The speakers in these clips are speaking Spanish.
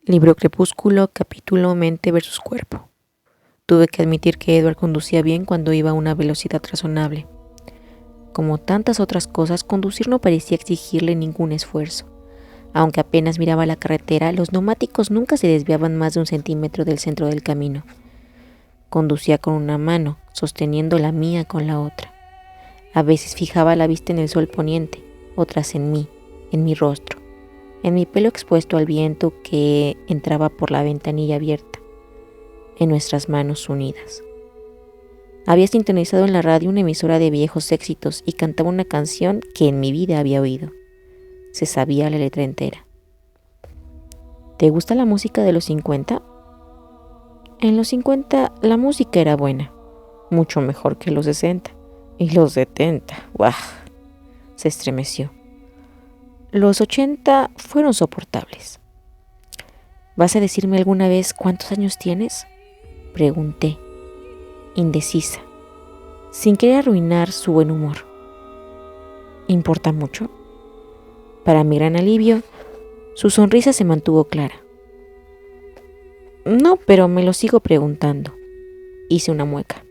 Libro Crepúsculo, capítulo Mente versus Cuerpo. Tuve que admitir que Edward conducía bien cuando iba a una velocidad razonable. Como tantas otras cosas, conducir no parecía exigirle ningún esfuerzo. Aunque apenas miraba la carretera, los neumáticos nunca se desviaban más de 1 centímetro del centro del camino. Conducía con una mano, sosteniendo la mía con la otra. A veces fijaba la vista en el sol poniente, otras en mí, en mi rostro, en mi pelo expuesto al viento que entraba por la ventanilla abierta, en nuestras manos unidas. Había sintonizado en la radio una emisora de viejos éxitos y cantaba una canción que en mi vida había oído. Se sabía la letra entera. ¿Te gusta la música de los 50? En los 50 la música era buena, mucho mejor que los 60. Y los 70, ¡guau! Se estremeció. Los 80 fueron soportables. ¿Vas a decirme alguna vez cuántos años tienes? Pregunté, indecisa, sin querer arruinar su buen humor. ¿Importa mucho? Para mi gran alivio, su sonrisa se mantuvo clara. No, pero me lo sigo preguntando. Hice una mueca.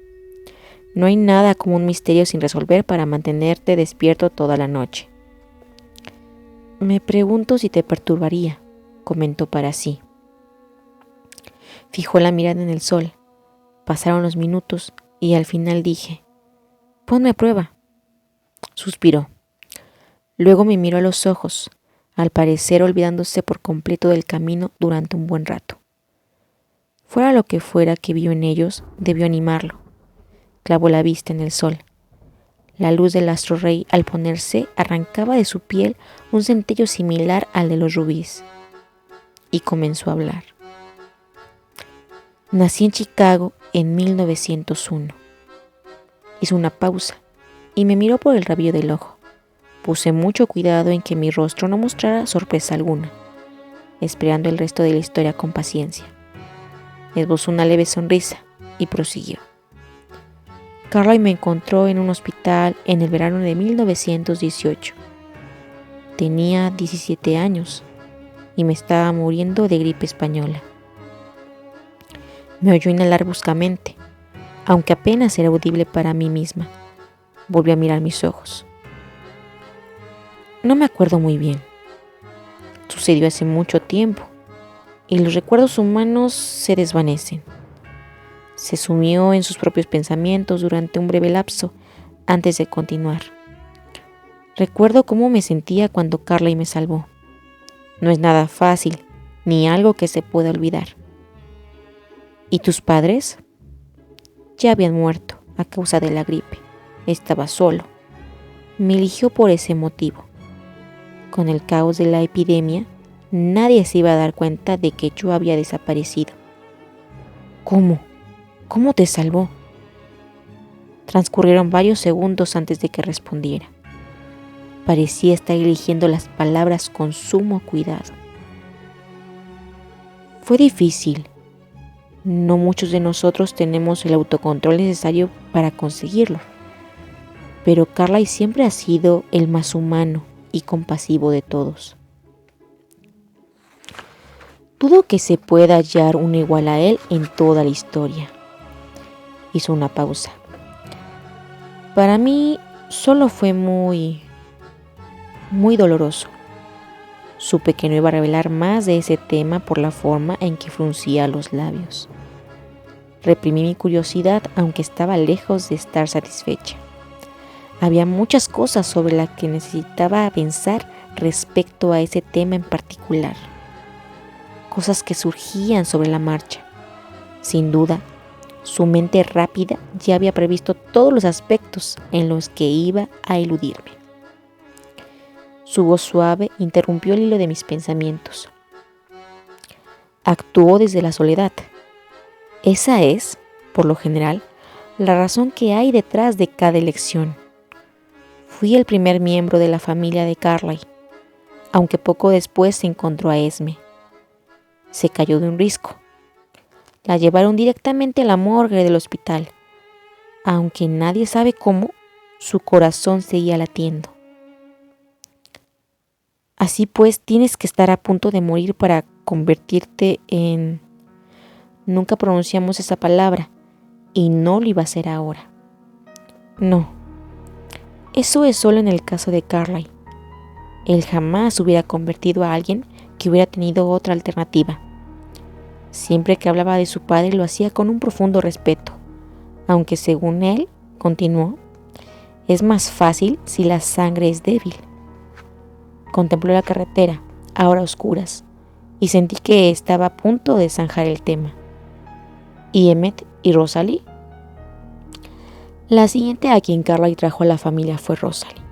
No hay nada como un misterio sin resolver para mantenerte despierto toda la noche. Me pregunto si te perturbaría, comentó para sí. Fijó la mirada en el sol. Pasaron los minutos y al final dije, ponme a prueba. Suspiró. Luego me miró a los ojos, al parecer olvidándose por completo del camino durante un buen rato. Fuera lo que fuera que vio en ellos, debió animarlo. Clavó la vista en el sol. La luz del astro rey al ponerse arrancaba de su piel un centello similar al de los rubíes. Y comenzó a hablar. Nací en Chicago en 1901. Hizo una pausa y me miró por el rabillo del ojo. Puse mucho cuidado en que mi rostro no mostrara sorpresa alguna, esperando el resto de la historia con paciencia. Esbozó una leve sonrisa y prosiguió. Carly me encontró en un hospital en el verano de 1918. Tenía 17 años y me estaba muriendo de gripe española. Me oyó inhalar bruscamente, aunque apenas era audible para mí misma. Volvió a mirar mis ojos. No me acuerdo muy bien. Sucedió hace mucho tiempo y los recuerdos humanos se desvanecen. Se sumió en sus propios pensamientos durante un breve lapso antes de continuar. Recuerdo cómo me sentía cuando Carly me salvó. No es nada fácil, ni algo que se pueda olvidar. ¿Y tus padres? Ya habían muerto a causa de la gripe. Estaba solo. Me eligió por ese motivo. Con el caos de la epidemia, nadie se iba a dar cuenta de que yo había desaparecido. ¿Cómo? ¿Cómo te salvó? Transcurrieron varios segundos antes de que respondiera. Parecía estar eligiendo las palabras con sumo cuidado. Fue difícil. No muchos de nosotros tenemos el autocontrol necesario para conseguirlo. Pero Carly siempre ha sido el más humano y compasivo de todos. Dudo que se pueda hallar uno igual a él en toda la historia. Hizo una pausa. Para mí solo fue muy doloroso. Supe que no iba a revelar más de ese tema por la forma en que fruncía los labios. Reprimí mi curiosidad, aunque estaba lejos de estar satisfecha. Había muchas cosas sobre las que necesitaba pensar respecto a ese tema en particular. Cosas que surgían sobre la marcha. Sin duda, su mente rápida ya había previsto todos los aspectos en los que iba a eludirme. Su voz suave interrumpió el hilo de mis pensamientos. Actuó desde la soledad. Esa es, por lo general, la razón que hay detrás de cada elección. Fui el primer miembro de la familia de Carly, aunque poco después se encontró a Esme. Se cayó de un risco. La llevaron directamente a la morgue del hospital. Aunque nadie sabe cómo, su corazón seguía latiendo. Así pues, tienes que estar a punto de morir para convertirte en... Nunca pronunciamos esa palabra y no lo iba a hacer ahora. No, eso es solo en el caso de Carlyle. Él jamás hubiera convertido a alguien que hubiera tenido otra alternativa. Siempre que hablaba de su padre lo hacía con un profundo respeto, aunque según él, continuó, es más fácil si la sangre es débil. Contempló la carretera, ahora a oscuras, y sentí que estaba a punto de zanjar el tema. ¿Y Emmett y Rosalie? La siguiente a quien Carlyle trajo a la familia fue Rosalie.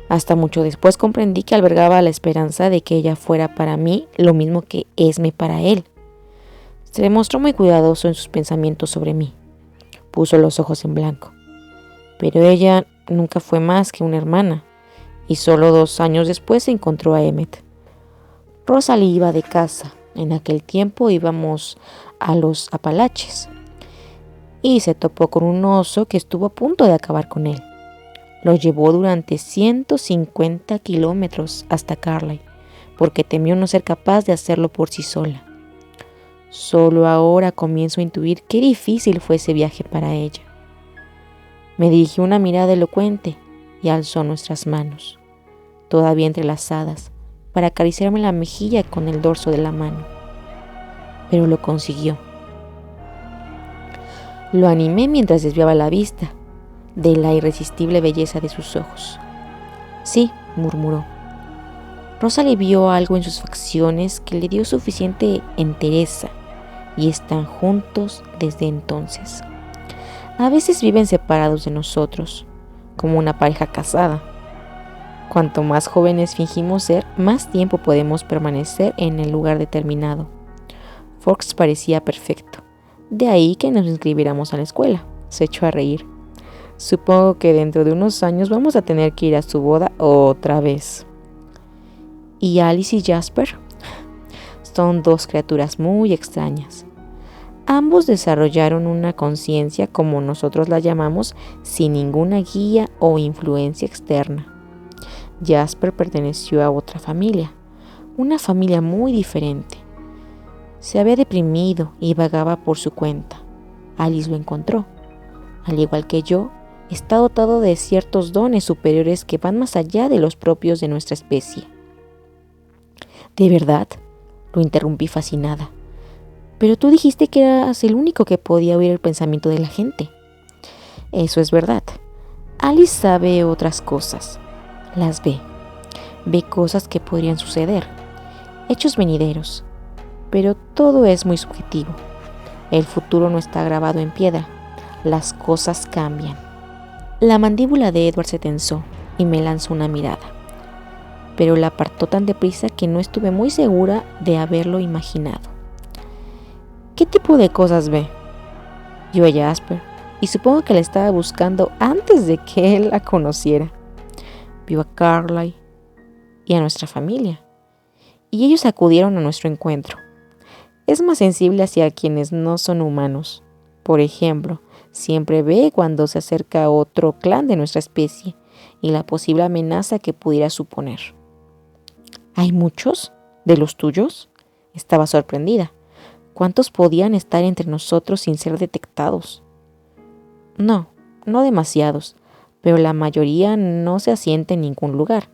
Hasta mucho después comprendí que albergaba la esperanza de que ella fuera para mí lo mismo que Esme para él. Se demostró muy cuidadoso en sus pensamientos sobre mí. Puso los ojos en blanco. Pero ella nunca fue más que una hermana, y solo 2 años después encontró a Emmett. Rosalie iba de caza. En aquel tiempo íbamos a los Apalaches. Y se topó con un oso que estuvo a punto de acabar con él. Lo llevó durante 150 kilómetros hasta Carlyle, porque temió no ser capaz de hacerlo por sí sola. Solo ahora comienzo a intuir qué difícil fue ese viaje para ella. Me dirigió una mirada elocuente y alzó nuestras manos, todavía entrelazadas, para acariciarme la mejilla con el dorso de la mano. Pero lo consiguió. Lo animé mientras desviaba la vista de la irresistible belleza de sus ojos. Sí, murmuró. Rosalie vio algo en sus facciones que le dio suficiente entereza y están juntos desde entonces. A veces viven separados de nosotros, como una pareja casada. Cuanto más jóvenes fingimos ser, más tiempo podemos permanecer en el lugar determinado. Fox parecía perfecto. De ahí que nos inscribiéramos a la escuela. Se echó a reír. Supongo que dentro de unos años vamos a tener que ir a su boda otra vez. ¿Y Alice y Jasper? Son 2 criaturas muy extrañas. Ambos desarrollaron una conciencia, como nosotros la llamamos, sin ninguna guía o influencia externa. Jasper perteneció a otra familia, una familia muy diferente. Se había deprimido y vagaba por su cuenta. Alice lo encontró. Al igual que yo, está dotado de ciertos dones superiores que van más allá de los propios de nuestra especie. ¿De verdad? Lo interrumpí fascinada. Pero tú dijiste que eras el único que podía oír el pensamiento de la gente. Eso es verdad. Alice sabe otras cosas. Las ve. Ve cosas que podrían suceder. Hechos venideros. Pero todo es muy subjetivo. El futuro no está grabado en piedra. Las cosas cambian. La mandíbula de Edward se tensó y me lanzó una mirada. Pero la apartó tan deprisa que no estuve muy segura de haberlo imaginado. ¿Qué tipo de cosas ve? Vio a Jasper y supongo que la estaba buscando antes de que él la conociera. Vio a Carlyle y a nuestra familia. Y ellos acudieron a nuestro encuentro. Es más sensible hacia quienes no son humanos. Por ejemplo, siempre ve cuando se acerca a otro clan de nuestra especie y la posible amenaza que pudiera suponer. ¿Hay muchos? ¿De los tuyos? Estaba sorprendida. ¿Cuántos podían estar entre nosotros sin ser detectados? No demasiados, pero la mayoría no se asienta en ningún lugar.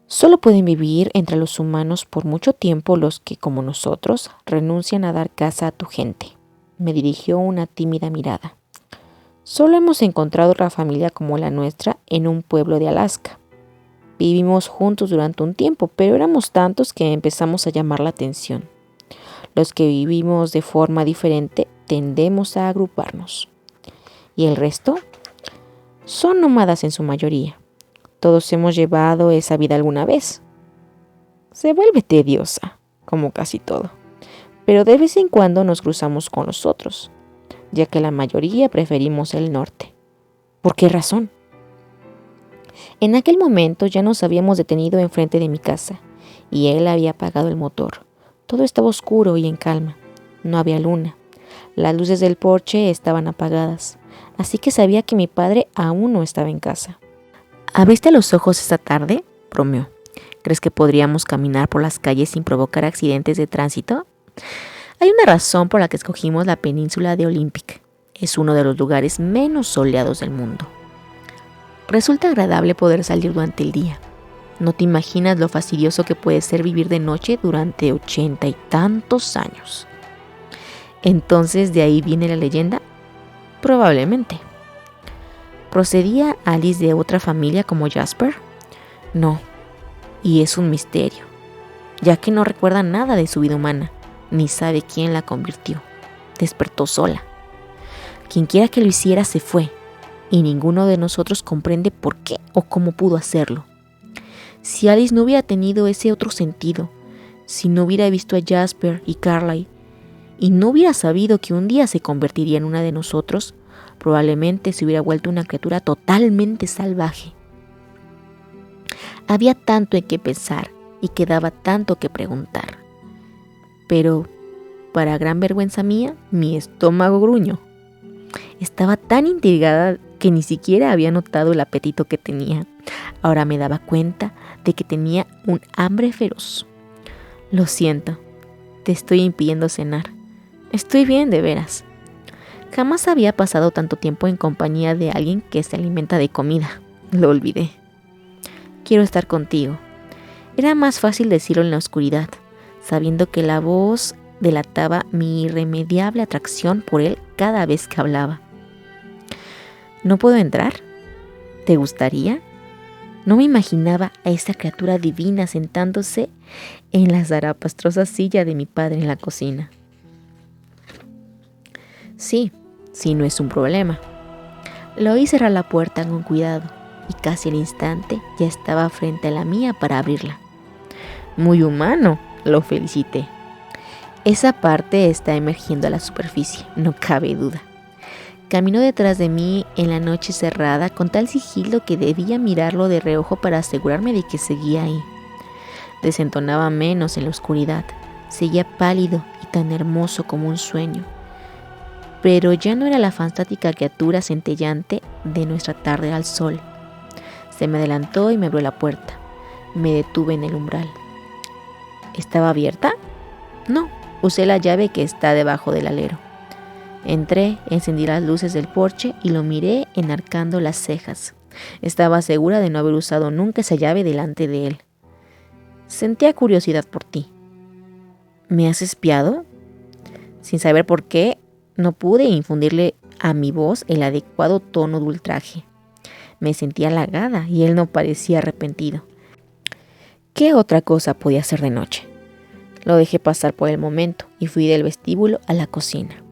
Solo pueden vivir entre los humanos por mucho tiempo los que, como nosotros, renuncian a dar caza a tu gente. Me dirigió una tímida mirada. Solo hemos encontrado otra familia como la nuestra en un pueblo de Alaska. Vivimos juntos durante un tiempo, pero éramos tantos que empezamos a llamar la atención. Los que vivimos de forma diferente tendemos a agruparnos. ¿Y el resto? Son nómadas en su mayoría. Todos hemos llevado esa vida alguna vez. Se vuelve tediosa, como casi todo. Pero de vez en cuando nos cruzamos con los otros, ya que la mayoría preferimos el norte. ¿Por qué razón? En aquel momento ya nos habíamos detenido enfrente de mi casa, y él había apagado el motor. Todo estaba oscuro y en calma. No había luna. Las luces del porche estaban apagadas, así que sabía que mi padre aún no estaba en casa. ¿Abriste los ojos esta tarde?, bromeó. ¿Crees que podríamos caminar por las calles sin provocar accidentes de tránsito? Hay una razón por la que escogimos la península de Olympic. Es uno de los lugares menos soleados del mundo. Resulta agradable poder salir durante el día. No te imaginas lo fastidioso que puede ser vivir de noche durante 80 y tantos años. Entonces, ¿de ahí viene la leyenda? Probablemente. ¿Procedía Alice de otra familia como Jasper? No, y es un misterio, ya que no recuerda nada de su vida humana, ni sabe quién la convirtió. Despertó sola. Quienquiera que lo hiciera se fue, y ninguno de nosotros comprende por qué o cómo pudo hacerlo. Si Alice no hubiera tenido ese otro sentido, si no hubiera visto a Jasper y Carly, y no hubiera sabido que un día se convertiría en una de nosotros, probablemente se hubiera vuelto una criatura totalmente salvaje. Había tanto en qué pensar y quedaba tanto que preguntar. Pero, para gran vergüenza mía, mi estómago gruñó. Estaba tan intrigada que ni siquiera había notado el apetito que tenía. Ahora me daba cuenta de que tenía un hambre feroz. Lo siento, te estoy impidiendo cenar. Estoy bien, de veras. Jamás había pasado tanto tiempo en compañía de alguien que se alimenta de comida. Lo olvidé. Quiero estar contigo. Era más fácil decirlo en la oscuridad, sabiendo que la voz delataba mi irremediable atracción por él cada vez que hablaba. ¿No puedo entrar? ¿Te gustaría? No me imaginaba a esa criatura divina sentándose en la zarapastrosa silla de mi padre en la cocina. Sí, no es un problema. Lo oí cerrar la puerta con cuidado y casi al instante ya estaba frente a la mía para abrirla. Muy humano, lo felicité. Esa parte está emergiendo a la superficie, no cabe duda. Caminó detrás de mí en la noche cerrada con tal sigilo que debía mirarlo de reojo para asegurarme de que seguía ahí. Desentonaba menos en la oscuridad, seguía pálido y tan hermoso como un sueño. Pero ya no era la fantástica criatura centellante de nuestra tarde al sol. Se me adelantó y me abrió la puerta. Me detuve en el umbral. ¿Estaba abierta? No, usé la llave que está debajo del alero. Entré, encendí las luces del porche y lo miré enarcando las cejas. Estaba segura de no haber usado nunca esa llave delante de él. Sentía curiosidad por ti. ¿Me has espiado? Sin saber por qué, no pude infundirle a mi voz el adecuado tono de ultraje. Me sentía halagada y él no parecía arrepentido. ¿Qué otra cosa podía hacer de noche? Lo dejé pasar por el momento y fui del vestíbulo a la cocina.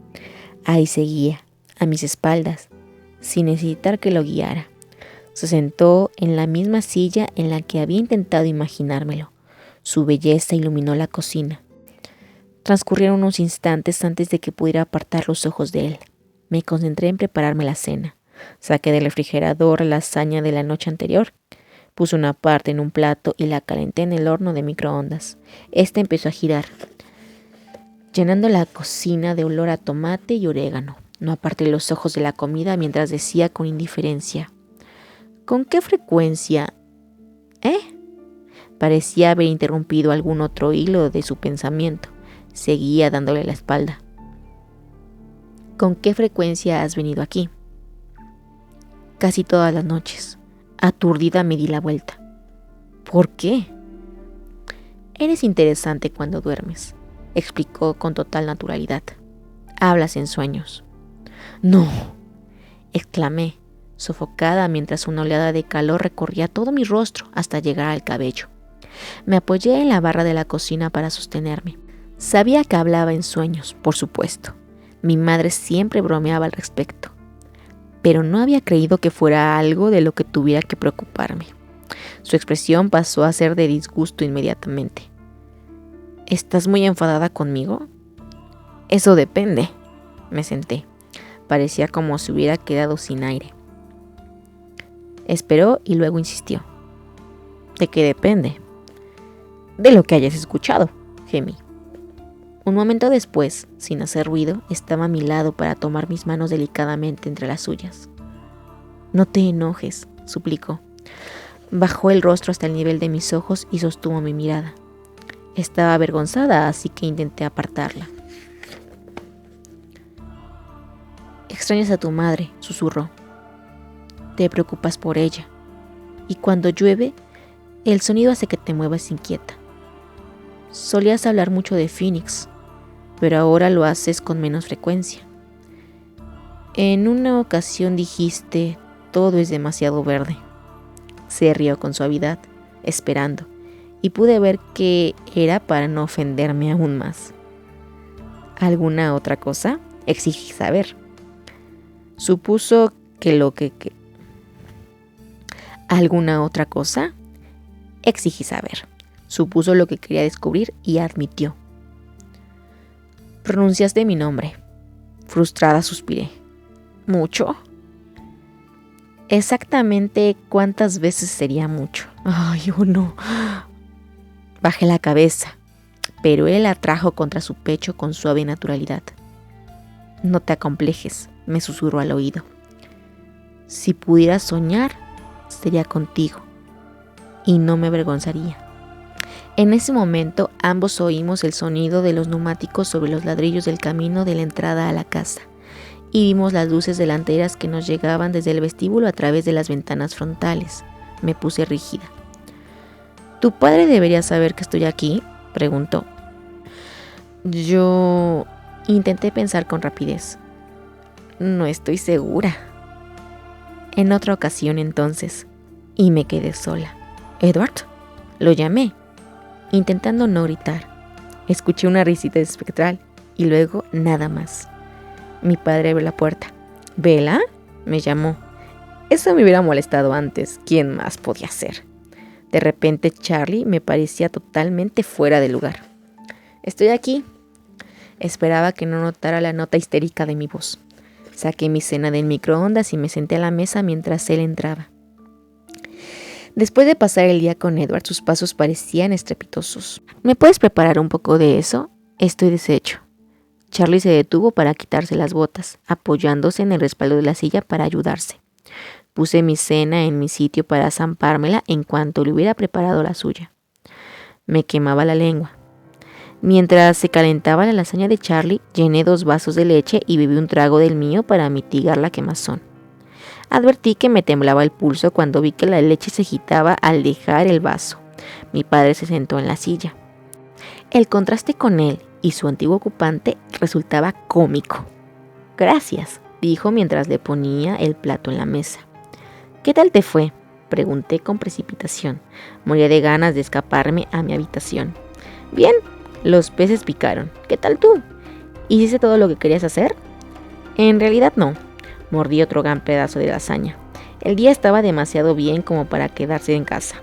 Ahí seguía, a mis espaldas, sin necesitar que lo guiara. Se sentó en la misma silla en la que había intentado imaginármelo. Su belleza iluminó la cocina. Transcurrieron unos instantes antes de que pudiera apartar los ojos de él. Me concentré en prepararme la cena. Saqué del refrigerador la lasaña de la noche anterior. Puse una parte en un plato y la calenté en el horno de microondas. Esta empezó a girar, llenando la cocina de olor a tomate y orégano. No aparté los ojos de la comida mientras decía con indiferencia: ¿con qué frecuencia? Parecía haber interrumpido algún otro hilo de su pensamiento. Seguía dándole la espalda. ¿Con qué frecuencia has venido aquí? Casi todas las noches. Aturdida me di la vuelta. ¿Por qué? Eres interesante cuando duermes, explicó con total naturalidad. Hablas en sueños. No, exclamé, sofocada mientras una oleada de calor recorría todo mi rostro hasta llegar al cabello. Me apoyé en la barra de la cocina para sostenerme. Sabía que hablaba en sueños, por supuesto. Mi madre siempre bromeaba al respecto. Pero no había creído que fuera algo de lo que tuviera que preocuparme. Su expresión pasó a ser de disgusto inmediatamente. ¿Estás muy enfadada conmigo? Eso depende. Me senté. Parecía como si hubiera quedado sin aire. Esperó y luego insistió. ¿De qué depende? De lo que hayas escuchado, gemí. Un momento después, sin hacer ruido, estaba a mi lado para tomar mis manos delicadamente entre las suyas. No te enojes, suplicó. Bajó el rostro hasta el nivel de mis ojos y sostuvo mi mirada. Estaba avergonzada, así que intenté apartarla. «Extrañas a tu madre», susurró. «Te preocupas por ella. Y cuando llueve, el sonido hace que te muevas inquieta. Solías hablar mucho de Phoenix, pero ahora lo haces con menos frecuencia. En una ocasión dijiste, todo es demasiado verde». Se rió con suavidad, esperando, y pude ver que era para no ofenderme aún más. «¿Alguna otra cosa?», exigí saber. Supuso que lo que... ¿Alguna otra cosa?, exigí saber. Supuso lo que quería descubrir y admitió. «Pronunciaste mi nombre». Frustrada suspiré. «¿Mucho?». «Exactamente cuántas veces sería mucho». «Ay, oh no». Bajé la cabeza, pero él la trajo contra su pecho con suave naturalidad. «No te acomplejes», me susurró al oído. «Si pudiera soñar, sería contigo, y no me avergonzaría». En ese momento ambos oímos el sonido de los neumáticos sobre los ladrillos del camino de la entrada a la casa, y vimos las luces delanteras que nos llegaban desde el vestíbulo a través de las ventanas frontales. Me puse rígida. «¿Tu padre debería saber que estoy aquí?», preguntó. Yo intenté pensar con rapidez. «No estoy segura». En otra ocasión entonces, y me quedé sola. «¿Edward?», lo llamé, intentando no gritar. Escuché una risita espectral y luego nada más. Mi padre abrió la puerta. «¿Bella?», me llamó. Eso me hubiera molestado antes. ¿Quién más podía ser? De repente Charlie me parecía totalmente fuera de lugar. «Estoy aquí». Esperaba que no notara la nota histérica de mi voz. Saqué mi cena del microondas y me senté a la mesa mientras él entraba. Después de pasar el día con Edward, sus pasos parecían estrepitosos. «¿Me puedes preparar un poco de eso? Estoy deshecho». Charlie se detuvo para quitarse las botas, apoyándose en el respaldo de la silla para ayudarse. Puse mi cena en mi sitio para zampármela en cuanto le hubiera preparado la suya. Me quemaba la lengua. Mientras se calentaba la lasaña de Charlie, llené 2 vasos de leche y bebí un trago del mío para mitigar la quemazón. Advertí que me temblaba el pulso cuando vi que la leche se agitaba al dejar el vaso. Mi padre se sentó en la silla. El contraste con él y su antiguo ocupante resultaba cómico. «Gracias», dijo mientras le ponía el plato en la mesa. «¿Qué tal te fue?», pregunté con precipitación. Moría de ganas de escaparme a mi habitación. «Bien, los peces picaron. ¿Qué tal tú? ¿Hiciste todo lo que querías hacer?». «En realidad no». Mordí otro gran pedazo de lasaña. El día estaba demasiado bien como para quedarse en casa.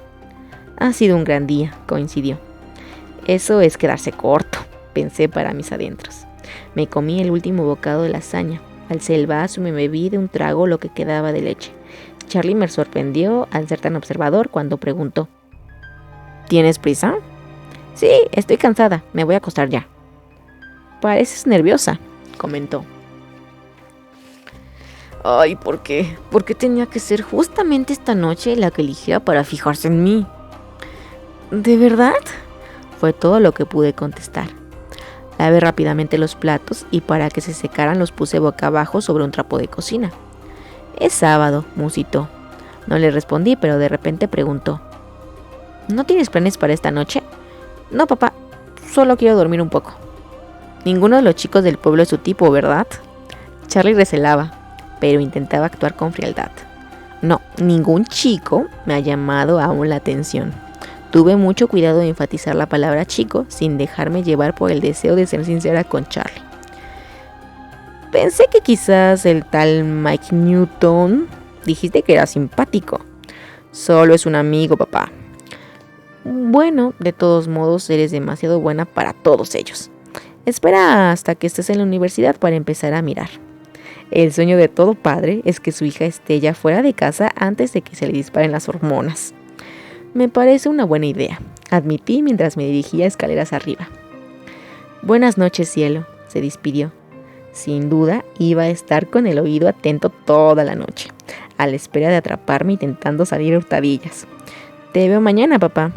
«Ha sido un gran día», coincidió. «Eso es quedarse corto», pensé para mis adentros. Me comí el último bocado de lasaña. Alcé el vaso y me bebí de un trago lo que quedaba de leche. Charlie me sorprendió al ser tan observador cuando preguntó. «¿Tienes prisa?». «Sí, estoy cansada. Me voy a acostar ya». «Pareces nerviosa», comentó. «Ay, ¿por qué? ¿Por qué tenía que ser justamente esta noche la que eligiera para fijarse en mí?». «¿De verdad?», fue todo lo que pude contestar. Lavé rápidamente los platos y para que se secaran los puse boca abajo sobre un trapo de cocina. «Es sábado», musitó. No le respondí, pero de repente preguntó. «¿No tienes planes para esta noche?». «No, papá, solo quiero dormir un poco». «Ninguno de los chicos del pueblo es su tipo, ¿verdad?». Charlie recelaba, pero intentaba actuar con frialdad. «No, ningún chico me ha llamado aún la atención». Tuve mucho cuidado de enfatizar la palabra chico sin dejarme llevar por el deseo de ser sincera con Charlie. «Pensé que quizás el tal Mike Newton». «Dijiste que era simpático». «Solo es un amigo, papá». «Bueno, de todos modos eres demasiado buena para todos ellos. Espera hasta que estés en la universidad para empezar a mirar». El sueño de todo padre es que su hija esté ya fuera de casa antes de que se le disparen las hormonas. «Me parece una buena idea», admití mientras me dirigía escaleras arriba. «Buenas noches, cielo», se despidió. Sin duda iba a estar con el oído atento toda la noche, a la espera de atraparme intentando salir a hurtadillas. Te veo mañana, papá.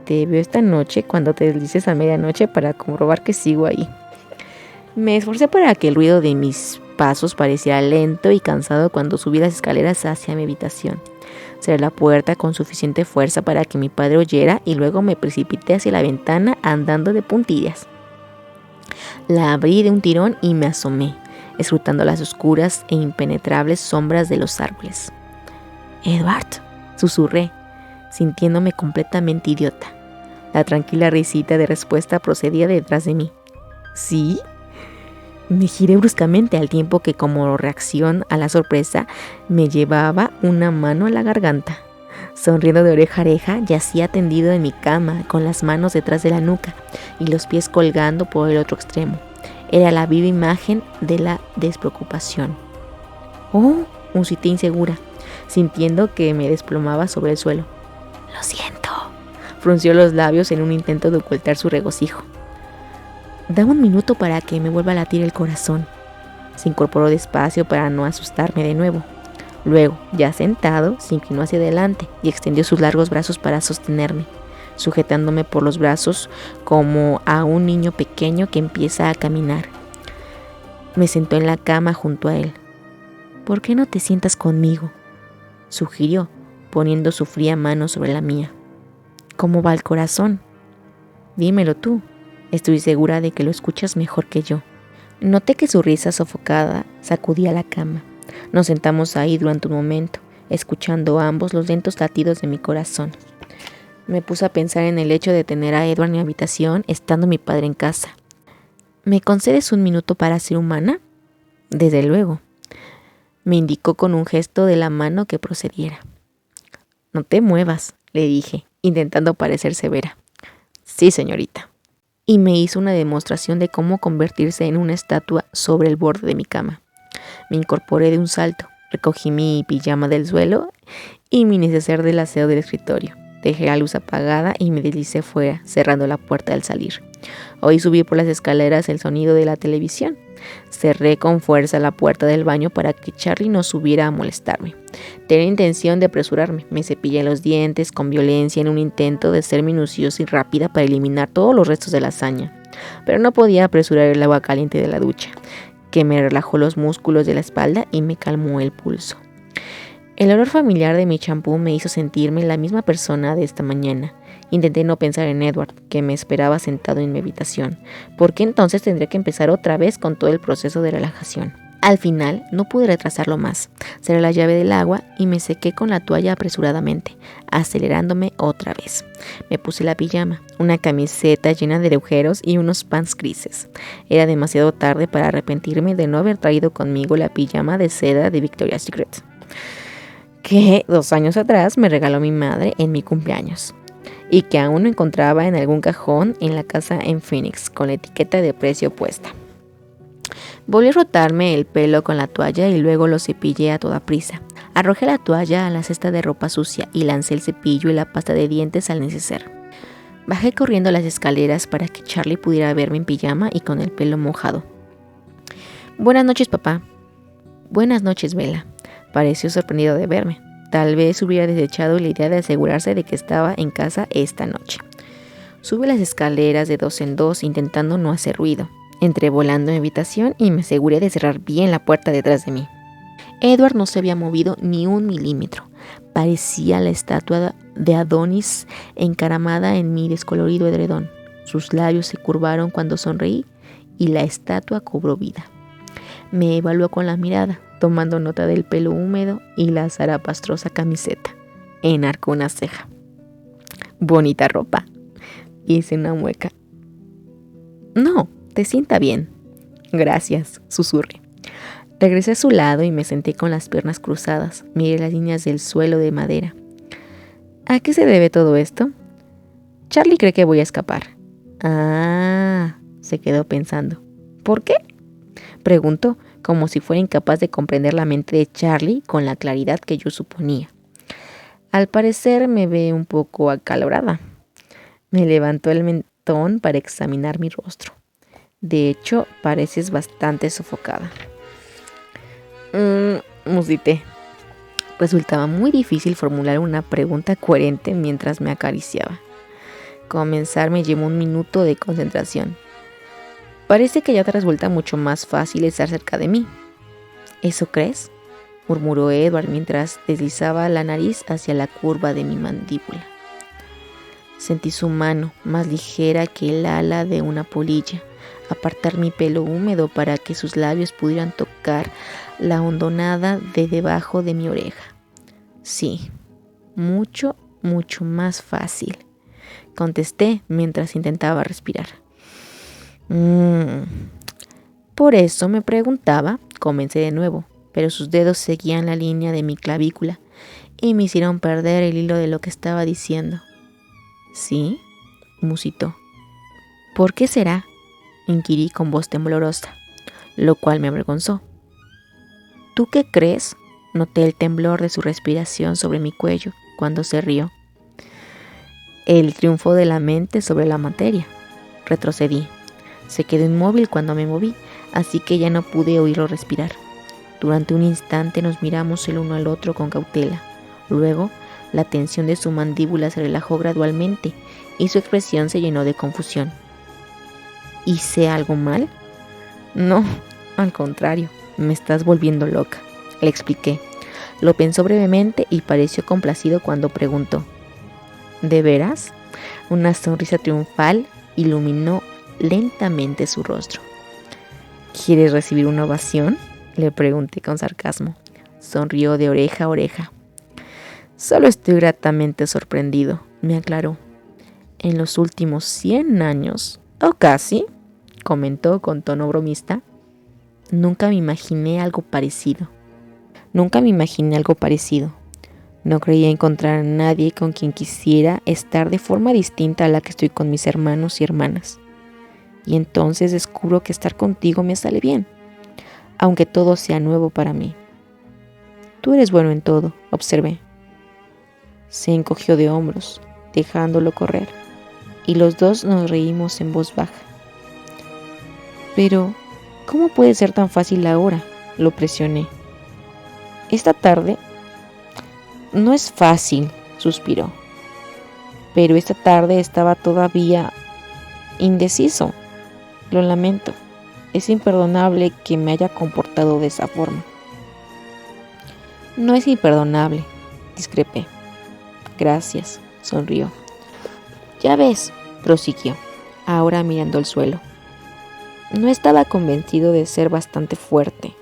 Te veo esta noche cuando te deslices a medianoche para comprobar que sigo ahí. Me esforcé para que el ruido de mis pasos pareciera lento y cansado cuando subí las escaleras hacia mi habitación. Cerré la puerta con suficiente fuerza para que mi padre oyera y luego me precipité hacia la ventana andando de puntillas. La abrí de un tirón y me asomé, escrutando las oscuras e impenetrables sombras de los árboles. «Edward», susurré, sintiéndome completamente idiota. La tranquila risita de respuesta procedía detrás de mí. «¿Sí?». Me giré bruscamente al tiempo que, como reacción a la sorpresa, me llevaba una mano a la garganta. Sonriendo de oreja a oreja, yacía tendido en mi cama, con las manos detrás de la nuca y los pies colgando por el otro extremo. Era la viva imagen de la despreocupación. «Oh», musité insegura, sintiendo que me desplomaba sobre el suelo. «Lo siento», frunció los labios en un intento de ocultar su regocijo. «Dame un minuto para que me vuelva a latir el corazón». Se incorporó despacio para no asustarme de nuevo. Luego, ya sentado, se inclinó hacia adelante y extendió sus largos brazos para sostenerme, sujetándome por los brazos como a un niño pequeño que empieza a caminar. Me sentó en la cama junto a él. «¿Por qué no te sientas conmigo?», sugirió, poniendo su fría mano sobre la mía. «¿Cómo va el corazón? Dímelo tú. Estoy segura de que lo escuchas mejor que yo». Noté que su risa sofocada sacudía la cama. Nos sentamos ahí durante un momento, escuchando ambos los lentos latidos de mi corazón. Me puse a pensar en el hecho de tener a Edward en mi habitación, estando mi padre en casa. «¿Me concedes un minuto para ser humana?». «Desde luego». Me indicó con un gesto de la mano que procediera. «No te muevas», le dije, intentando parecer severa. «Sí, señorita». Y me hizo una demostración de cómo convertirse en una estatua sobre el borde de mi cama. Me incorporé de un salto, recogí mi pijama del suelo y mi neceser del aseo del escritorio. Dejé la luz apagada y me deslicé fuera, cerrando la puerta al salir. Oí subir por las escaleras el sonido de la televisión. Cerré con fuerza la puerta del baño para que Charlie no subiera a molestarme. Tenía intención de apresurarme. Me cepillé los dientes con violencia en un intento de ser minuciosa y rápida para eliminar todos los restos de lasaña. Pero no podía apresurar el agua caliente de la ducha, que me relajó los músculos de la espalda y me calmó el pulso. El olor familiar de mi champú me hizo sentirme la misma persona de esta mañana. Intenté no pensar en Edward, que me esperaba sentado en mi habitación, porque entonces tendría que empezar otra vez con todo el proceso de relajación. Al final, no pude retrasarlo más. Cerré la llave del agua y me sequé con la toalla apresuradamente, acelerándome otra vez. Me puse la pijama, una camiseta llena de agujeros y unos pants grises. Era demasiado tarde para arrepentirme de no haber traído conmigo la pijama de seda de Victoria's Secret, que 2 años atrás me regaló mi madre en mi cumpleaños, y que aún no encontraba en algún cajón en la casa en Phoenix, con la etiqueta de precio puesta. Volví a frotarme el pelo con la toalla y luego lo cepillé a toda prisa. Arrojé la toalla a la cesta de ropa sucia y lancé el cepillo y la pasta de dientes al neceser. Bajé corriendo las escaleras para que Charlie pudiera verme en pijama y con el pelo mojado. «Buenas noches, papá». «Buenas noches, Bella». Pareció sorprendido de verme. Tal vez hubiera desechado la idea de asegurarse de que estaba en casa esta noche. Subí las escaleras de 2 en 2 intentando no hacer ruido. Entré volando en mi habitación y me aseguré de cerrar bien la puerta detrás de mí. Edward no se había movido ni 1 milímetro. Parecía la estatua de Adonis encaramada en mi descolorido edredón. Sus labios se curvaron cuando sonreí y la estatua cobró vida. Me evaluó con la mirada, tomando nota del pelo húmedo y la zarapastrosa camiseta. Enarcó una ceja. «Bonita ropa», hice una mueca. «No, te sienta bien». «Gracias», susurré. Regresé a su lado y me senté con las piernas cruzadas. Miré las líneas del suelo de madera. «¿A qué se debe todo esto?». «Charlie cree que voy a escapar». «Ah», se quedó pensando. «¿Por qué?», preguntó, como si fuera incapaz de comprender la mente de Charlie con la claridad que yo suponía. «Al parecer me ve un poco acalorada». Me levantó el mentón para examinar mi rostro. «De hecho, pareces bastante sofocada». Musité. Resultaba muy difícil formular una pregunta coherente mientras me acariciaba. Comenzar me llevó un minuto de concentración. Parece que ya te resulta mucho más fácil estar cerca de mí. ¿Eso crees?, murmuró Edward mientras deslizaba la nariz hacia la curva de mi mandíbula. Sentí su mano, más ligera que el ala de una polilla, apartar mi pelo húmedo para que sus labios pudieran tocar la hondonada de debajo de mi oreja. Sí, mucho, mucho más fácil, contesté mientras intentaba respirar. Por eso me preguntaba, comencé de nuevo, pero sus dedos seguían la línea de mi clavícula y me hicieron perder el hilo de lo que estaba diciendo. ¿Sí?, musitó. ¿Por qué será?, inquirí con voz temblorosa, lo cual me avergonzó. ¿Tú qué crees?, noté el temblor de su respiración sobre mi cuello cuando se rió. El triunfo de la mente sobre la materia. Retrocedí. Se quedó inmóvil cuando me moví, así que ya no pude oírlo respirar. Durante un instante nos miramos el uno al otro con cautela. Luego, la tensión de su mandíbula se relajó gradualmente y su expresión se llenó de confusión. ¿Hice algo mal? No, al contrario, me estás volviendo loca, le expliqué. Lo pensó brevemente y pareció complacido cuando preguntó. ¿De veras? Una sonrisa triunfal iluminó lentamente su rostro. ¿Quieres recibir una ovación?, le pregunté con sarcasmo. Sonrió de oreja a oreja. Solo estoy gratamente sorprendido, me aclaró. En los últimos 100 años, o casi, comentó con tono bromista, nunca me imaginé algo parecido. No creía encontrar a nadie con quien quisiera estar de forma distinta a la que estoy con mis hermanos y hermanas. Y entonces descubro que estar contigo me sale bien, aunque todo sea nuevo para mí. Tú eres bueno en todo, observé. Se encogió de hombros, dejándolo correr, y los dos nos reímos en voz baja. Pero, ¿cómo puede ser tan fácil ahora?, lo presioné. Esta tarde no es fácil, suspiró. Pero esta tarde estaba todavía indeciso. Lo lamento. Es imperdonable que me haya comportado de esa forma. No es imperdonable, discrepé. Gracias, sonrió. Ya ves, prosiguió, ahora mirando el suelo. No estaba convencido de ser bastante fuerte.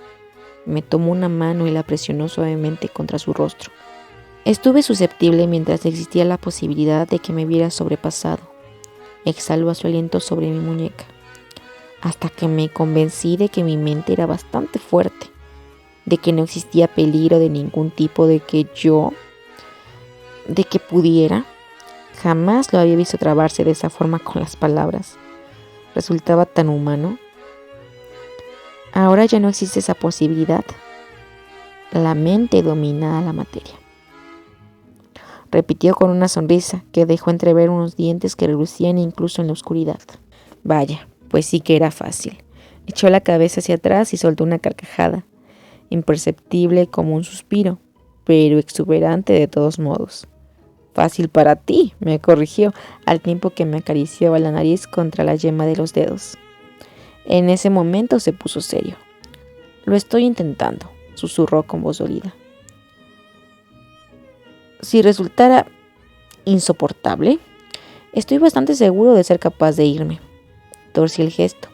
Me tomó una mano y la presionó suavemente contra su rostro. Estuve susceptible mientras existía la posibilidad de que me viera sobrepasado. Exhaló su aliento sobre mi muñeca, hasta que me convencí de que mi mente era bastante fuerte, de que no existía peligro de ningún tipo, de que pudiera. Jamás lo había visto trabarse de esa forma con las palabras. Resultaba tan humano. Ahora ya no existe esa posibilidad. La mente domina a la materia. Repitió con una sonrisa que dejó entrever unos dientes que relucían incluso en la oscuridad. Vaya, pues sí que era fácil. Echó la cabeza hacia atrás y soltó una carcajada, imperceptible como un suspiro, pero exuberante de todos modos. Fácil para ti, me corrigió, al tiempo que me acariciaba la nariz contra la yema de los dedos. En ese momento se puso serio. Lo estoy intentando, susurró con voz dolida. Si resultara insoportable, estoy bastante seguro de ser capaz de irme. Torcí el gesto.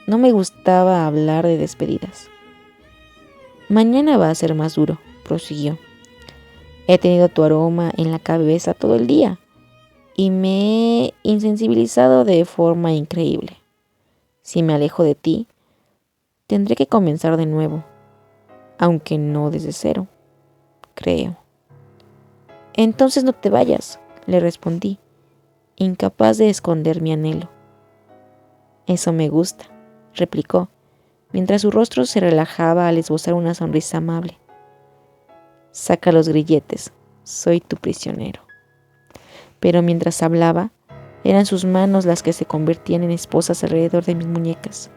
No me gustaba hablar de despedidas. Mañana va a ser más duro, prosiguió. He tenido tu aroma en la cabeza todo el día y me he insensibilizado de forma increíble. Si me alejo de ti, tendré que comenzar de nuevo, aunque no desde cero, creo. Entonces no te vayas, le respondí, incapaz de esconder mi anhelo. Eso me gusta, replicó, mientras su rostro se relajaba al esbozar una sonrisa amable. Saca los grilletes, soy tu prisionero. Pero mientras hablaba, eran sus manos las que se convertían en esposas alrededor de mis muñecas.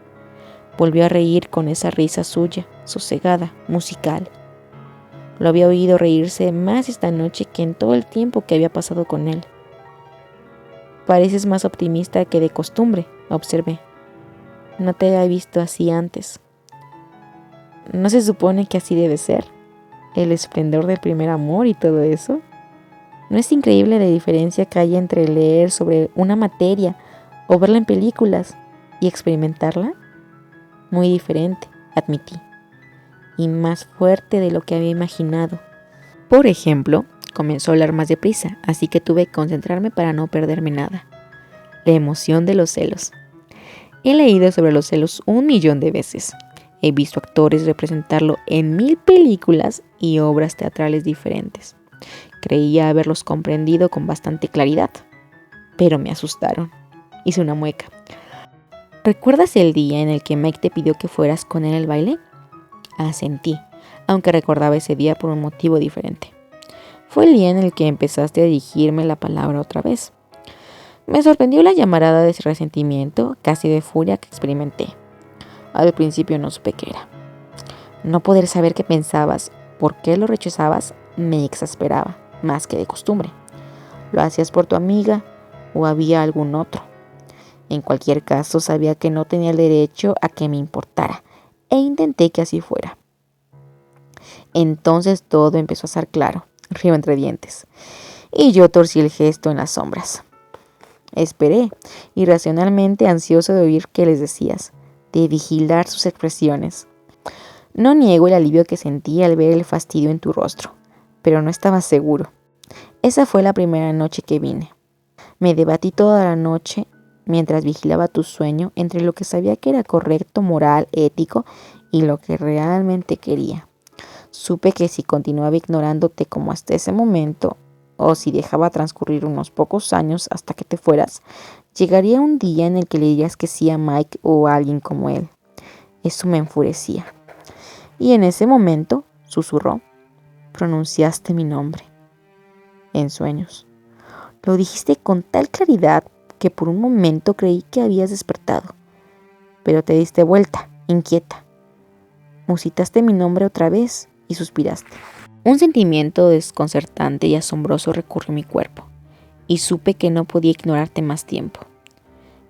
Volvió a reír con esa risa suya, sosegada, musical. Lo había oído reírse más esta noche que en todo el tiempo que había pasado con él. Pareces más optimista que de costumbre, observé. No te había visto así antes. ¿No se supone que así debe ser? El esplendor del primer amor y todo eso. ¿No es increíble la diferencia que hay entre leer sobre una materia o verla en películas y experimentarla? Muy diferente, admití, y más fuerte de lo que había imaginado. Por ejemplo, comenzó a hablar más deprisa, así que tuve que concentrarme para no perderme nada. La emoción de los celos. He leído sobre los celos 1.000.000 de veces. He visto actores representarlo en 1000 películas y obras teatrales diferentes. Creía haberlos comprendido con bastante claridad, pero me asustaron. Hice una mueca. ¿Recuerdas el día en el que Mike te pidió que fueras con él al baile? Asentí, aunque recordaba ese día por un motivo diferente. Fue el día en el que empezaste a dirigirme la palabra otra vez. Me sorprendió la llamarada de resentimiento, casi de furia que experimenté. Al principio no supe qué era. No poder saber qué pensabas, por qué lo rechazabas, me exasperaba, más que de costumbre. ¿Lo hacías por tu amiga o había algún otro? En cualquier caso, sabía que no tenía el derecho a que me importara, e intenté que así fuera. Entonces todo empezó a ser claro, río entre dientes, y yo torcí el gesto en las sombras. Esperé, irracionalmente ansioso de oír qué les decías, de vigilar sus expresiones. No niego el alivio que sentí al ver el fastidio en tu rostro, pero no estaba seguro. Esa fue la primera noche que vine. Me debatí toda la noche mientras vigilaba tu sueño entre lo que sabía que era correcto, moral, ético y lo que realmente quería. Supe que si continuaba ignorándote como hasta ese momento, o si dejaba transcurrir unos pocos años hasta que te fueras, llegaría un día en el que le dirías que sí a Mike o a alguien como él. Eso me enfurecía. Y en ese momento, susurró, pronunciaste mi nombre. En sueños. Lo dijiste con tal claridad que por un momento creí que habías despertado. Pero te diste vuelta, inquieta. Musitaste mi nombre otra vez y suspiraste. Un sentimiento desconcertante y asombroso recorrió mi cuerpo, y supe que no podía ignorarte más tiempo.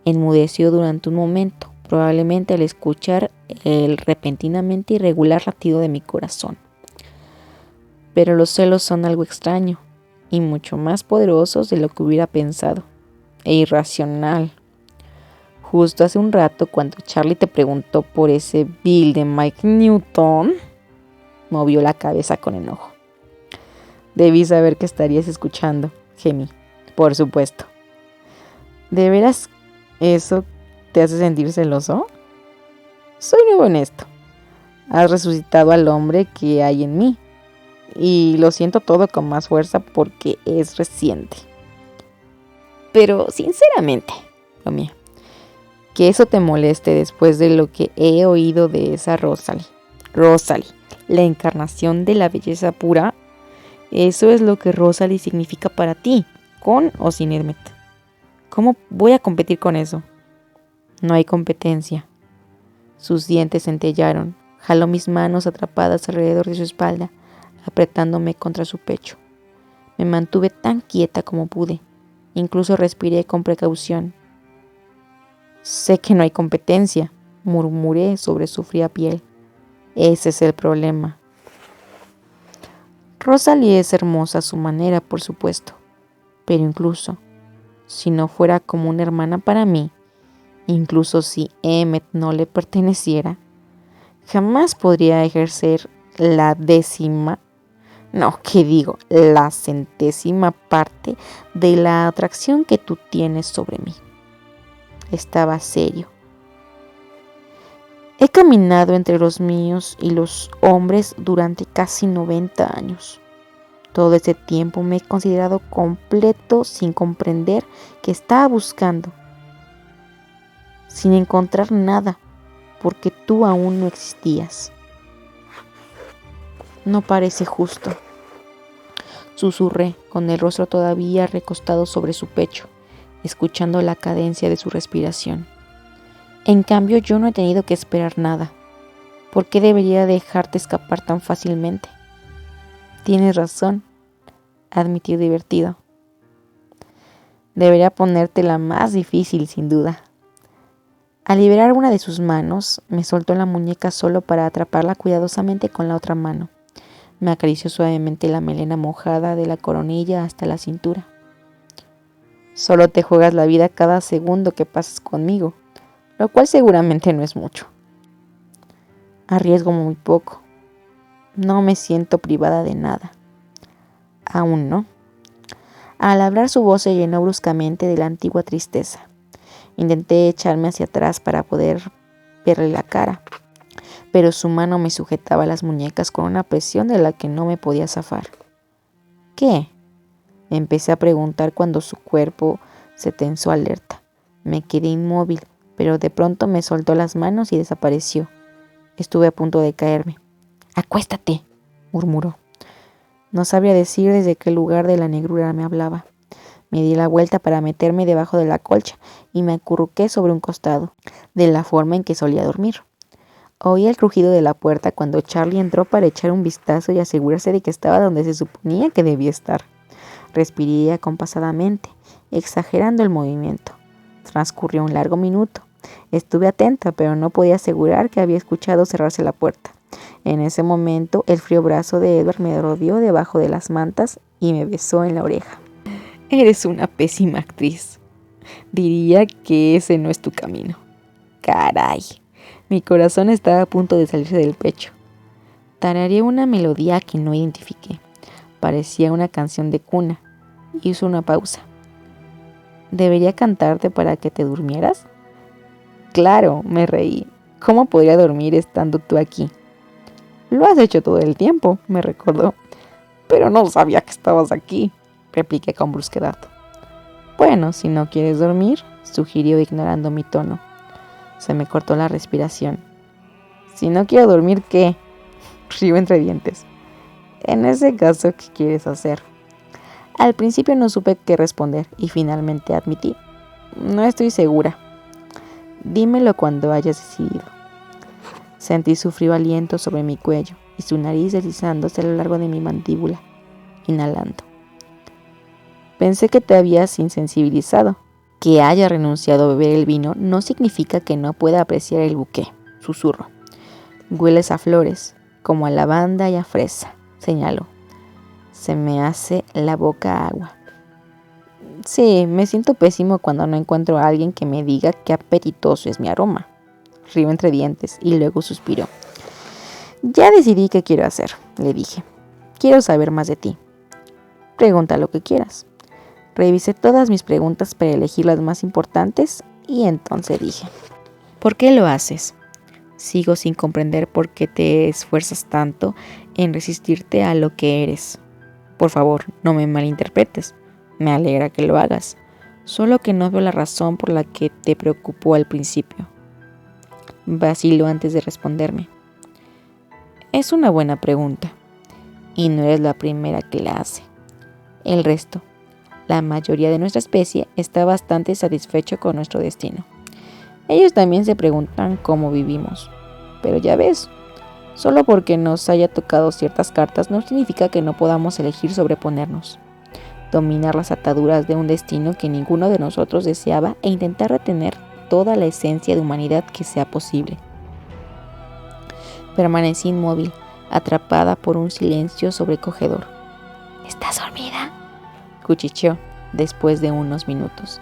Enmudeció durante un momento, probablemente al escuchar el repentinamente irregular latido de mi corazón. Pero los celos son algo extraño, y mucho más poderosos de lo que hubiera pensado, e irracional. Justo hace un rato, cuando Charlie te preguntó por ese bill de Mike Newton, movió la cabeza con enojo. Debí saber que estarías escuchando, gemí. Por supuesto. ¿De veras eso te hace sentir celoso? Soy nuevo en esto. Has resucitado al hombre que hay en mí. Y lo siento todo con más fuerza porque es reciente. Pero sinceramente, bromeé, que eso te moleste después de lo que he oído de esa Rosalie. Rosalie, la encarnación de la belleza pura. Eso es lo que Rosalie significa para ti, con o sin Emmett. ¿Cómo voy a competir con eso? No hay competencia. Sus dientes centellaron. Jaló mis manos atrapadas alrededor de su espalda, apretándome contra su pecho. Me mantuve tan quieta como pude. Incluso respiré con precaución. Sé que no hay competencia, murmuré sobre su fría piel. Ese es el problema. Rosalie es hermosa a su manera, por supuesto, pero incluso si no fuera como una hermana para mí, incluso si Emmett no le perteneciera, jamás podría ejercer la centésima parte de la atracción que tú tienes sobre mí. Estaba serio. He caminado entre los míos y los hombres durante casi 90 años. Todo ese tiempo me he considerado completo sin comprender qué estaba buscando, sin encontrar nada, porque tú aún no existías. No parece justo, susurré, con el rostro todavía recostado sobre su pecho, escuchando la cadencia de su respiración. En cambio, yo no he tenido que esperar nada. ¿Por qué debería dejarte escapar tan fácilmente? Tienes razón, admitió divertido. Debería ponértela más difícil, sin duda. Al liberar una de sus manos, me soltó la muñeca solo para atraparla cuidadosamente con la otra mano. Me acarició suavemente la melena mojada de la coronilla hasta la cintura. Solo te juegas la vida cada segundo que pasas conmigo, lo cual seguramente no es mucho. Arriesgo muy poco. No me siento privada de nada. Aún no. Al hablar, su voz se llenó bruscamente de la antigua tristeza. Intenté echarme hacia atrás para poder verle la cara, pero su mano me sujetaba las muñecas con una presión de la que no me podía zafar. ¿Qué? Empecé a preguntar cuando su cuerpo se tensó alerta. Me quedé inmóvil, pero de pronto me soltó las manos y desapareció. Estuve a punto de caerme. «Acuéstate», murmuró. No sabría decir desde qué lugar de la negrura me hablaba. Me di la vuelta para meterme debajo de la colcha y me acurruqué sobre un costado, de la forma en que solía dormir. Oí el crujido de la puerta cuando Charlie entró para echar un vistazo y asegurarse de que estaba donde se suponía que debía estar. Respiré acompasadamente, exagerando el movimiento. Transcurrió un largo minuto. Estuve atenta, pero no podía asegurar que había escuchado cerrarse la puerta. En ese momento, el frío brazo de Edward me rodeó debajo de las mantas y me besó en la oreja. «Eres una pésima actriz. Diría que ese no es tu camino». Caray, mi corazón estaba a punto de salirse del pecho. Tarareé una melodía que no identifiqué. Parecía una canción de cuna. Hizo una pausa. «¿Debería cantarte para que te durmieras?» «Claro», me reí. «¿Cómo podría dormir estando tú aquí?» «Lo has hecho todo el tiempo», me recordó. «Pero no sabía que estabas aquí», repliqué con brusquedad. «Bueno, si no quieres dormir», sugirió ignorando mi tono. Se me cortó la respiración. «Si no quiero dormir, ¿qué?», río entre dientes. «En ese caso, ¿qué quieres hacer?». Al principio no supe qué responder y finalmente admití: «No estoy segura». «Dímelo cuando hayas decidido». Sentí su frío aliento sobre mi cuello y su nariz deslizándose a lo largo de mi mandíbula, inhalando. «Pensé que te habías insensibilizado. Que haya renunciado a beber el vino no significa que no pueda apreciar el buqué», susurró. «Hueles a flores, como a lavanda y a fresa», señaló. Se me hace la boca agua. «Sí, me siento pésimo cuando no encuentro a alguien que me diga qué apetitoso es mi aroma». Río entre dientes y luego suspiró. «Ya decidí qué quiero hacer», le dije. «Quiero saber más de ti». «Pregunta lo que quieras». Revisé todas mis preguntas para elegir las más importantes y entonces dije: «¿Por qué lo haces?». Sigo sin comprender por qué te esfuerzas tanto en resistirte a lo que eres. Por favor, no me malinterpretes. Me alegra que lo hagas. Solo que no veo la razón por la que te preocupó al principio. Vaciló antes de responderme. Es una buena pregunta. Y no eres la primera que la hace. El resto, la mayoría de nuestra especie, está bastante satisfecho con nuestro destino. Ellos también se preguntan cómo vivimos. Pero ya ves, solo porque nos haya tocado ciertas cartas no significa que no podamos elegir sobreponernos, dominar las ataduras de un destino que ninguno de nosotros deseaba e intentar retener toda la esencia de humanidad que sea posible. Permanecí inmóvil, atrapada por un silencio sobrecogedor. ¿Estás dormida?, cuchicheó después de unos minutos.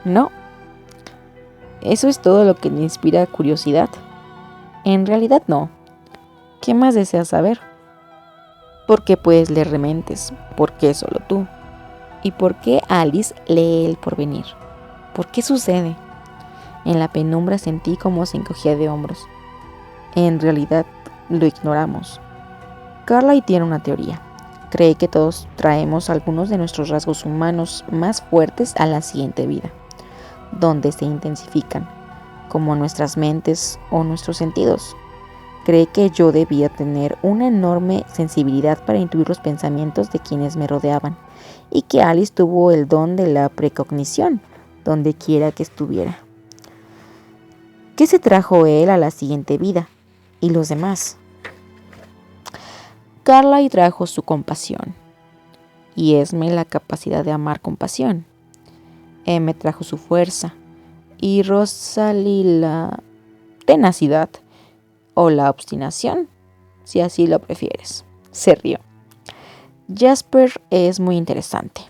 No. Eso es todo lo que me inspira curiosidad. En realidad no. ¿Qué más deseas saber? ¿Por qué puedes leer rementes? ¿Por qué solo tú? ¿Y por qué Alice lee El Porvenir? ¿Por qué sucede? En la penumbra sentí como se encogía de hombros. En realidad lo ignoramos. Carly tiene una teoría. Cree que todos traemos algunos de nuestros rasgos humanos más fuertes a la siguiente vida, donde se intensifican, como nuestras mentes o nuestros sentidos. Cree que yo debía tener una enorme sensibilidad para intuir los pensamientos de quienes me rodeaban, y que Alice tuvo el don de la precognición, donde quiera que estuviera. ¿Qué se trajo él a la siguiente vida? ¿Y los demás? Carly trajo su compasión y Esme la capacidad de amar con pasión. M trajo su fuerza y Rosalie la tenacidad o la obstinación, si así lo prefieres. Se rió. Jasper es muy interesante.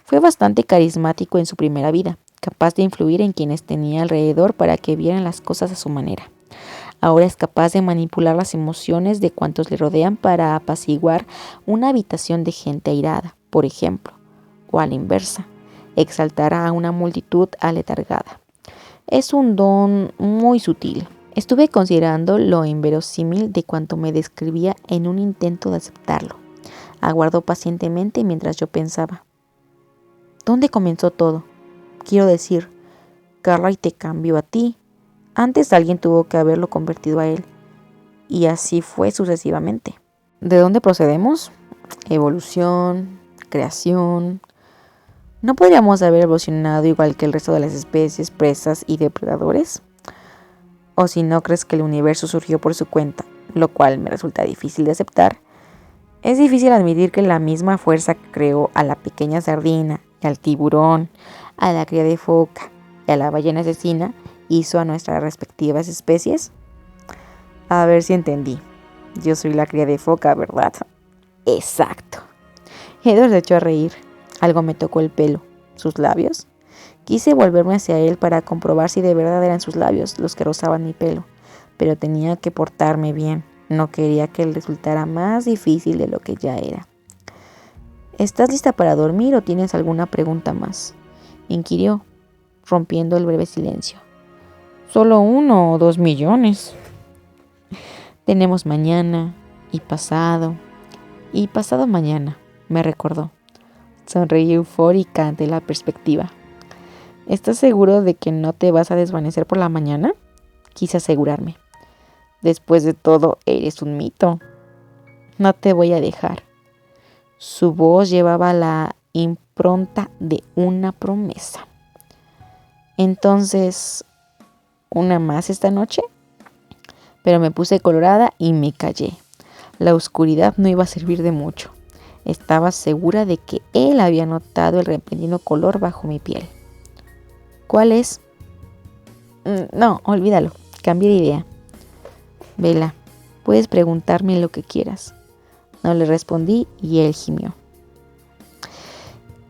Fue bastante carismático en su primera vida, capaz de influir en quienes tenía alrededor para que vieran las cosas a su manera. Ahora es capaz de manipular las emociones de cuantos le rodean para apaciguar una habitación de gente airada, por ejemplo, o a la inversa, exaltar a una multitud aletargada. Es un don muy sutil. Estuve considerando lo inverosímil de cuanto me describía en un intento de aceptarlo. Aguardó pacientemente mientras yo pensaba. ¿Dónde comenzó todo? Quiero decir, Carly te cambió a ti. Antes alguien tuvo que haberlo convertido a él. Y así fue sucesivamente. ¿De dónde procedemos? Evolución, creación. ¿No podríamos haber evolucionado igual que el resto de las especies, presas y depredadores? O si no crees que el universo surgió por su cuenta, lo cual me resulta difícil de aceptar, es difícil admitir que la misma fuerza que creó a la pequeña sardina, y al tiburón, a la cría de foca y a la ballena asesina, hizo a nuestras respectivas especies. A ver si entendí. Yo soy la cría de foca, ¿verdad? Exacto. Edward se echó a reír. Algo me tocó el pelo. ¿Sus labios? Quise volverme hacia él para comprobar si de verdad eran sus labios los que rozaban mi pelo, pero tenía que portarme bien. No quería que le resultara más difícil de lo que ya era. ¿Estás lista para dormir o tienes alguna pregunta más?, inquirió, rompiendo el breve silencio. Solo 1 o 2 millones. Tenemos mañana y pasado mañana, me recordó. Sonreí eufórica ante la perspectiva. ¿Estás seguro de que no te vas a desvanecer por la mañana? Quise asegurarme. Después de todo, eres un mito. No te voy a dejar. Su voz llevaba la impronta de una promesa. Entonces, ¿una más esta noche? Pero me puse colorada y me callé. La oscuridad no iba a servir de mucho. Estaba segura de que él había notado el repentino color bajo mi piel. ¿Cuál es? No, olvídalo. Cambié de idea. Vela, puedes preguntarme lo que quieras. No le respondí y él gimió.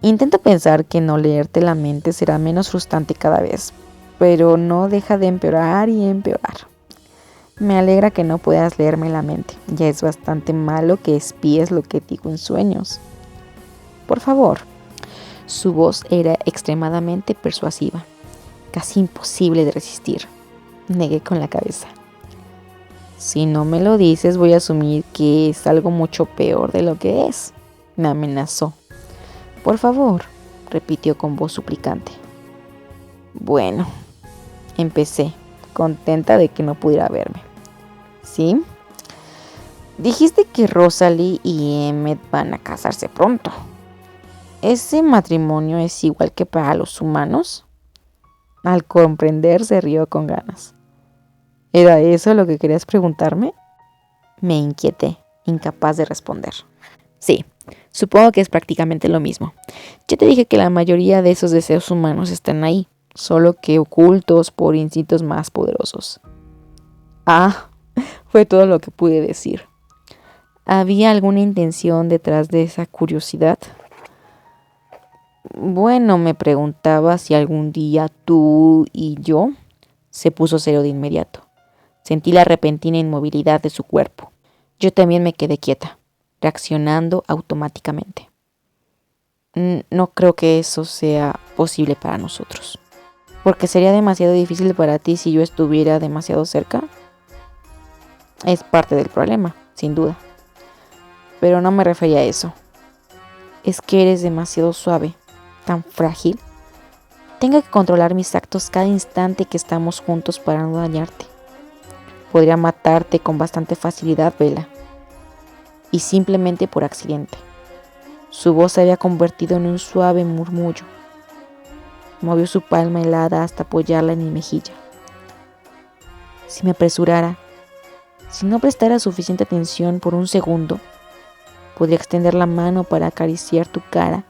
Intento pensar que no leerte la mente será menos frustrante cada vez, pero no deja de empeorar y empeorar. Me alegra que no puedas leerme la mente. Ya es bastante malo que espíes lo que digo en sueños. Por favor. Su voz era extremadamente persuasiva, casi imposible de resistir. Negué con la cabeza. Si no me lo dices, voy a asumir que es algo mucho peor de lo que es, me amenazó. Por favor, repitió con voz suplicante. Bueno, empecé, contenta de que no pudiera verme. ¿Sí? Dijiste que Rosalie y Emmett van a casarse pronto. ¿Ese matrimonio es igual que para los humanos? Al comprender, se rió con ganas. ¿Era eso lo que querías preguntarme? Me inquieté, incapaz de responder. Sí, supongo que es prácticamente lo mismo. Yo te dije que la mayoría de esos deseos humanos están ahí, solo que ocultos por instintos más poderosos. Ah, fue todo lo que pude decir. ¿Había alguna intención detrás de esa curiosidad? Bueno, me preguntaba si algún día tú y yo... Se puso serio de inmediato. Sentí la repentina inmovilidad de su cuerpo. Yo también me quedé quieta, reaccionando automáticamente. No creo que eso sea posible para nosotros. ¿Porque sería demasiado difícil para ti si yo estuviera demasiado cerca? Es parte del problema, sin duda. Pero no me refería a eso. Es que eres demasiado suave, tan frágil. Tengo que controlar mis actos cada instante que estamos juntos para no dañarte. Podría matarte con bastante facilidad, Vela. Y simplemente por accidente. Su voz se había convertido en un suave murmullo. Movió su palma helada hasta apoyarla en mi mejilla. Si me apresurara, si no prestara suficiente atención por un segundo, Podría extender la mano para acariciar tu cara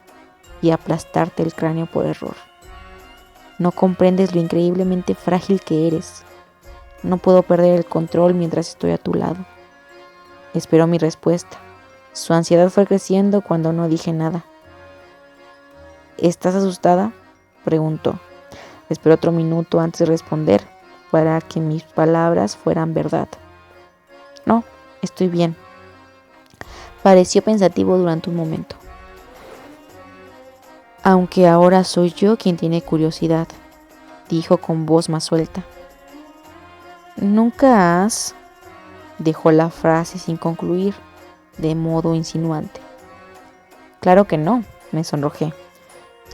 y aplastarte el cráneo por error. No comprendes lo increíblemente frágil que eres. No puedo perder el control mientras estoy a tu lado. Esperó mi respuesta. Su ansiedad fue creciendo cuando no dije nada. ¿Estás asustada?, preguntó. Esperó otro minuto antes de responder, para que mis palabras fueran verdad. No, estoy bien. Pareció pensativo durante un momento. Aunque ahora soy yo quien tiene curiosidad, dijo con voz más suelta. ¿Nunca has...? Dejó la frase sin concluir, de modo insinuante. Claro que no, me sonrojé.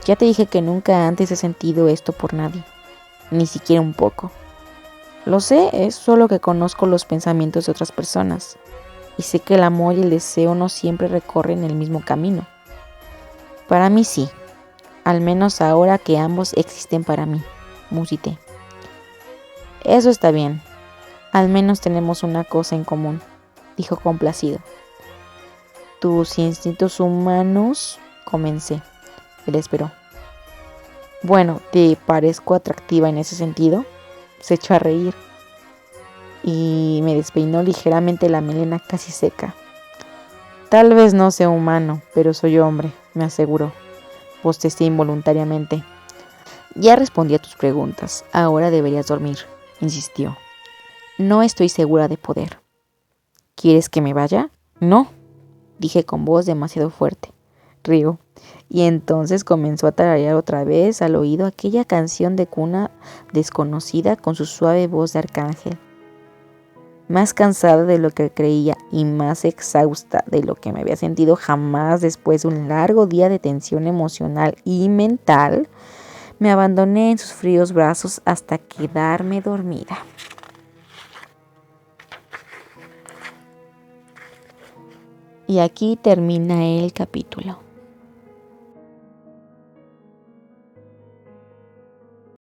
Ya te dije que nunca antes he sentido esto por nadie, ni siquiera un poco. Lo sé, es solo que conozco los pensamientos de otras personas, y sé que el amor y el deseo no siempre recorren el mismo camino. Para mí sí, al menos ahora que ambos existen para mí, musité. Eso está bien, al menos tenemos una cosa en común, dijo complacido. Tus instintos humanos, comencé. Él esperó. Bueno, ¿te parezco atractiva en ese sentido? Se echó a reír y me despeinó ligeramente la melena casi seca. Tal vez no sea humano, pero soy hombre, me aseguró. Bostecé involuntariamente. Ya respondí a tus preguntas, ahora deberías dormir, insistió. No estoy segura de poder. ¿Quieres que me vaya? No, dije con voz demasiado fuerte. Rió, y entonces comenzó a tararear otra vez al oído aquella canción de cuna desconocida con su suave voz de arcángel. Más cansada de lo que creía y más exhausta de lo que me había sentido jamás después de un largo día de tensión emocional y mental, me abandoné en sus fríos brazos hasta quedarme dormida. Y aquí termina el capítulo.